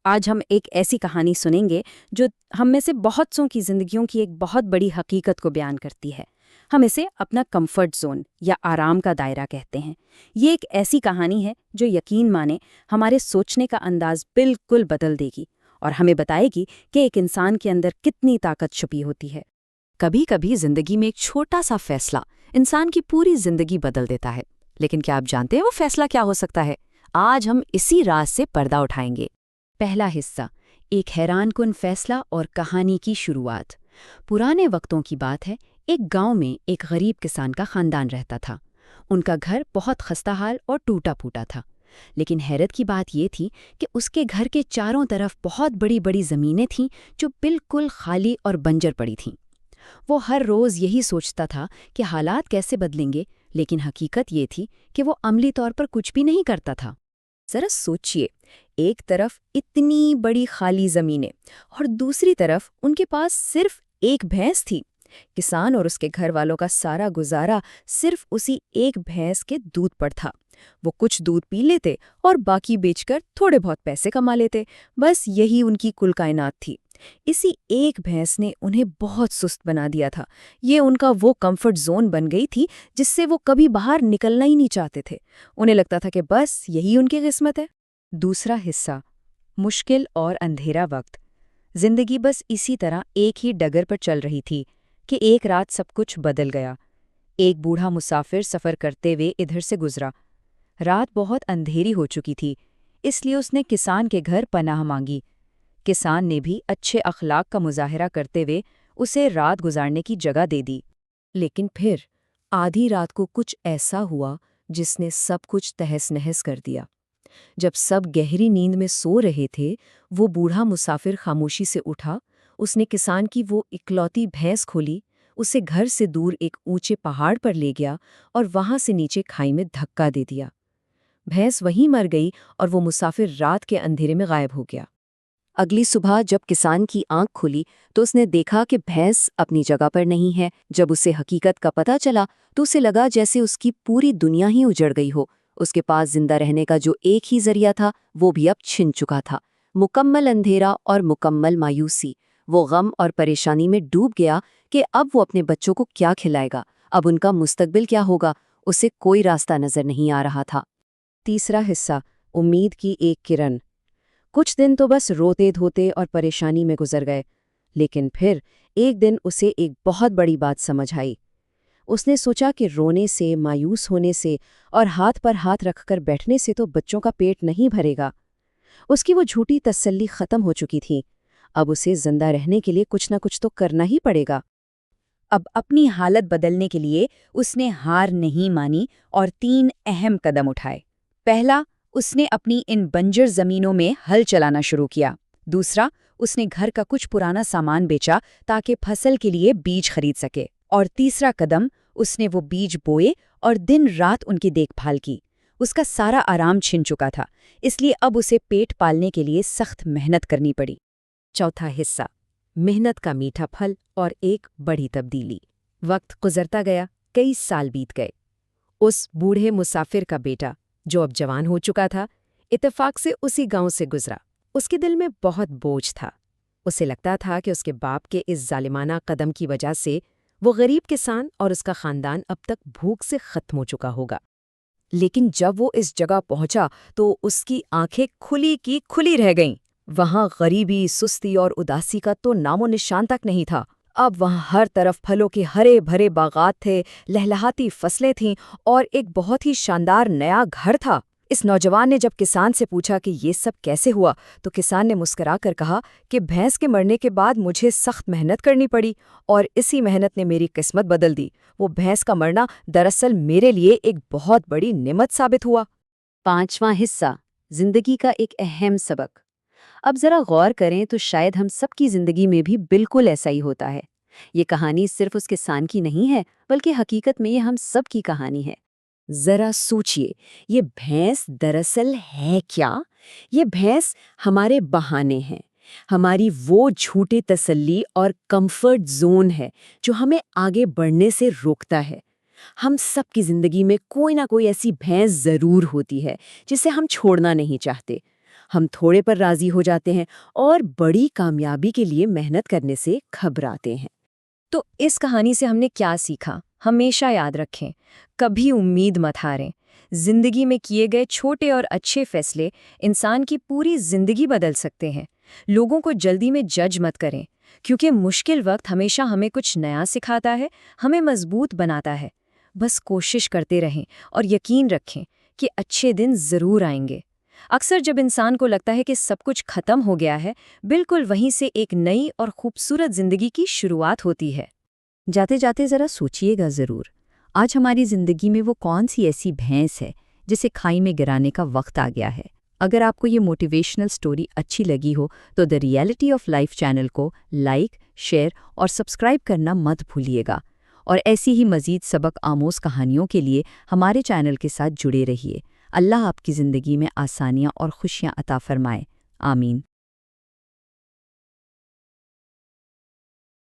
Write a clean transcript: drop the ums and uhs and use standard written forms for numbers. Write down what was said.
आज हम एक ऐसी कहानी सुनेंगे जो हम में से बहुत सौ की जिंदगियों की एक बहुत बड़ी हकीकत को बयान करती है। हम इसे अपना कंफर्ट जोन या आराम का दायरा कहते हैं। ये एक ऐसी कहानी है जो यकीन माने हमारे सोचने का अंदाज बिल्कुल बदल देगी और हमें बताएगी कि एक इंसान के अंदर कितनी ताकत छुपी होती है। कभी कभी जिंदगी में एक छोटा सा फैसला इंसान की पूरी जिंदगी बदल देता है। लेकिन क्या आप जानते हैं वो फैसला क्या हो सकता है? आज हम इसी राज से पर्दा उठाएंगे। पहला हिस्सा, एक हैरानकुन फैसला और कहानी की शुरुआत। पुराने वक्तों की बात है। एक गांव में एक गरीब किसान का खानदान रहता था। उनका घर बहुत खस्ताहाल और टूटा फूटा था। लेकिन हैरत की बात ये थी कि उसके घर के चारों तरफ बहुत बड़ी बड़ी ज़मीनें थीं जो बिल्कुल खाली और बंजर पड़ी थीं। वो हर रोज़ यही सोचता था कि हालात कैसे बदलेंगे, लेकिन हकीकत ये थी कि वो अमली तौर पर कुछ भी नहीं करता था। जरा सोचिए, एक तरफ इतनी बड़ी खाली जमीनें और दूसरी तरफ उनके पास सिर्फ एक भैंस थी। किसान और उसके घर वालों का सारा गुजारा सिर्फ उसी एक भैंस के दूध पर था। वो कुछ दूध पी लेते और बाकी बेचकर थोड़े बहुत पैसे कमा लेते। बस यही उनकी कुल कायनात थी। इसी एक भैंस ने उन्हें बहुत सुस्त बना दिया था। ये उनका वो कंफर्ट जोन बन गई थी जिससे वो कभी बाहर निकलना ही नहीं चाहते थे। उन्हें लगता था कि बस यही उनकी किस्मत है। दूसरा हिस्सा, मुश्किल और अंधेरा वक्त। जिंदगी बस इसी तरह एक ही डगर पर चल रही थी कि एक रात सब कुछ बदल गया। एक बूढ़ा मुसाफिर सफ़र करते हुए इधर से गुजरा। रात बहुत अंधेरी हो चुकी थी, इसलिए उसने किसान के घर पनाह मांगी। किसान ने भी अच्छे अखलाक का मुजाहरा करते हुए उसे रात गुजारने की जगह दे दी। लेकिन फिर आधी रात को कुछ ऐसा हुआ जिसने सब कुछ तहस-नहस कर दिया। जब सब गहरी नींद में सो रहे थे, वो बूढ़ा मुसाफिर खामोशी से उठा। उसने किसान की वो इकलौती भैंस खोली, उसे घर से दूर एक ऊंचे पहाड़ पर ले गया और वहां से नीचे खाई में धक्का दे दिया। भैंस वहीं मर गई और वो मुसाफिर रात के अंधेरे में गायब हो गया। अगली सुबह जब किसान की आंख खुली तो उसने देखा कि भैंस अपनी जगह पर नहीं है। जब उसे हकीकत का पता चला तो उसे लगा जैसे उसकी पूरी दुनिया ही उजड़ गई हो। उसके पास जिंदा रहने का जो एक ही जरिया था वो भी अब छिन चुका था। मुकम्मल अंधेरा और मुकम्मल मायूसी। वो गम और परेशानी में डूब गया कि अब वो अपने बच्चों को क्या खिलाएगा, अब उनका मुस्तकबिल क्या होगा। उसे कोई रास्ता नजर नहीं आ रहा था। तीसरा हिस्सा, उम्मीद की एक किरण। कुछ दिन तो बस रोते धोते और परेशानी में गुजर गए, लेकिन फिर एक दिन उसे एक बहुत बड़ी बात समझ आई। उसने सोचा कि रोने से, मायूस होने से और हाथ पर हाथ रखकर बैठने से तो बच्चों का पेट नहीं भरेगा। उसकी वो झूठी तसल्ली खत्म हो चुकी थी। अब उसे जिंदा रहने के लिए कुछ न कुछ तो करना ही पड़ेगा। अब अपनी हालत बदलने के लिए उसने हार नहीं मानी और 3 अहम कदम उठाए। पहला, उसने अपनी इन बंजर जमीनों में हल चलाना शुरू किया। दूसरा, उसने घर का कुछ पुराना सामान बेचा ताकि फसल के लिए बीज खरीद सके। और तीसरा कदम, उसने वो बीज बोए और दिन रात उनकी देखभाल की। उसका सारा आराम छिन चुका था, इसलिए अब उसे पेट पालने के लिए सख्त मेहनत करनी पड़ी। चौथा हिस्सा, मेहनत का मीठा फल और एक बड़ी तब्दीली। वक्त गुजरता गया, कई साल बीत गए। उस बूढ़े मुसाफिर का बेटा, जो अब जवान हो चुका था, इत्तेफाक से उसी गांव से गुजरा। उसके दिल में बहुत बोझ था। उसे लगता था कि उसके बाप के इस जालिमाना कदम की वजह से वो गरीब किसान और उसका खानदान अब तक भूख से खत्म हो चुका होगा। लेकिन जब वो इस जगह पहुंचा तो उसकी आंखें खुली की खुली रह गईं। वहां गरीबी, सुस्ती और उदासी का तो नामो निशान तक नहीं था। अब वहां हर तरफ फलों के हरे भरे बागात थे, लहलहाती फसलें थीं और एक बहुत ही शानदार नया घर था। इस नौजवान ने जब किसान से पूछा कि ये सब कैसे हुआ, तो किसान ने मुस्कुराकर कहा कि भैंस के मरने के बाद मुझे सख्त मेहनत करनी पड़ी और इसी मेहनत ने मेरी किस्मत बदल दी। वो भैंस का मरना दरअसल मेरे लिए एक बहुत बड़ी नेमत साबित हुआ। पांचवां हिस्सा, जिंदगी का एक अहम सबक। अब जरा गौर करें तो शायद हम सबकी जिंदगी में भी बिल्कुल ऐसा ही होता है। ये कहानी सिर्फ उस किसान की नहीं है, बल्कि हकीकत में ये हम सब की कहानी है। जरा सोचिए, ये भैंस दरअसल है क्या? ये भैंस हमारे बहाने हैं, हमारी वो झूठी तसल्ली और कंफर्ट जोन है जो हमें आगे बढ़ने से रोकता है। हम सबकी जिंदगी में कोई ना कोई ऐसी भैंस जरूर होती है जिसे हम छोड़ना नहीं चाहते। हम थोड़े पर राजी हो जाते हैं और बड़ी कामयाबी के लिए मेहनत करने से घबराते हैं। तो इस कहानी से हमने क्या सीखा? हमेशा याद रखें, कभी उम्मीद मत हारें। जिंदगी में किए गए छोटे और अच्छे फैसले इंसान की पूरी जिंदगी बदल सकते हैं। लोगों को जल्दी में जज मत करें, क्योंकि मुश्किल वक्त हमेशा हमें कुछ नया सिखाता है, हमें मजबूत बनाता है। बस कोशिश करते रहें और यकीन रखें कि अच्छे दिन जरूर आएंगे। अक्सर जब इंसान को लगता है कि सब कुछ खत्म हो गया है, बिल्कुल वहीं से एक नई और खूबसूरत जिंदगी की शुरुआत होती है। जाते जाते जरा सोचिएगा जरूर, आज हमारी जिंदगी में वो कौन सी ऐसी भैंस है जिसे खाई में गिराने का वक्त आ गया है। अगर आपको ये मोटिवेशनल स्टोरी अच्छी लगी हो तो the reality of life channel को लाइक, शेयर और सब्सक्राइब करना मत भूलिएगा। और ऐसी ही मज़ीद सबक आमोज़ कहानियों के लिए हमारे चैनल के साथ जुड़े रहिए। अल्लाह आपकी ज़िंदगी में आसानियाँ और खुशियाँ अता फरमाए। आमीन।